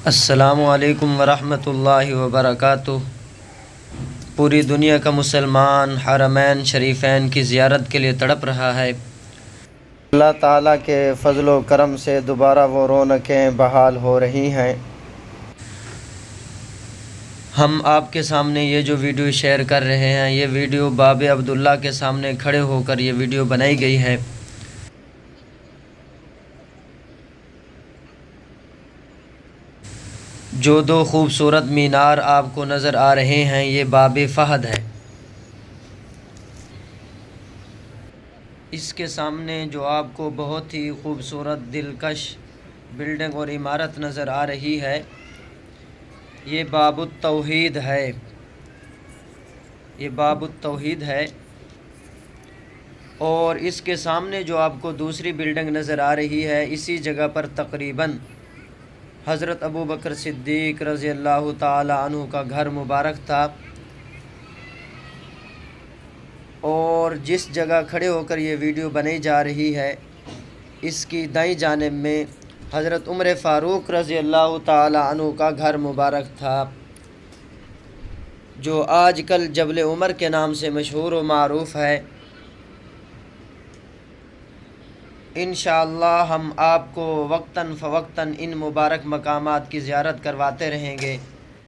السلام علیکم ورحمۃ اللہ وبرکاتہ۔ پوری دنیا کا مسلمان حرمین شریفین کی زیارت کے لیے تڑپ رہا ہے۔ اللہ تعالیٰ کے فضل و کرم سے دوبارہ وہ رونقیں بحال ہو رہی ہیں۔ ہم آپ کے سامنے یہ جو ویڈیو شیئر کر رہے ہیں، یہ ویڈیو باب عبداللہ کے سامنے کھڑے ہو کر یہ ویڈیو بنائی گئی ہے۔ جو دو خوبصورت مینار آپ کو نظر آ رہے ہیں، یہ باب فہد ہے۔ اس کے سامنے جو آپ کو بہت ہی خوبصورت دلکش بلڈنگ اور عمارت نظر آ رہی ہے، یہ باب التوحید ہے۔ یہ باب التوحید ہے، اور اس کے سامنے جو آپ کو دوسری بلڈنگ نظر آ رہی ہے، اسی جگہ پر تقریباً حضرت ابوبکر صدیق رضی اللہ تعالی عنہ کا گھر مبارک تھا، اور جس جگہ کھڑے ہو کر یہ ویڈیو بنائی جا رہی ہے، اس کی دائیں جانب میں حضرت عمر فاروق رضی اللہ تعالی عنہ کا گھر مبارک تھا، جو آج کل جبل عمر کے نام سے مشہور و معروف ہے۔ انشاءاللہ ہم آپ کو وقتاً فوقتاً ان مبارک مقامات کی زیارت کرواتے رہیں گے۔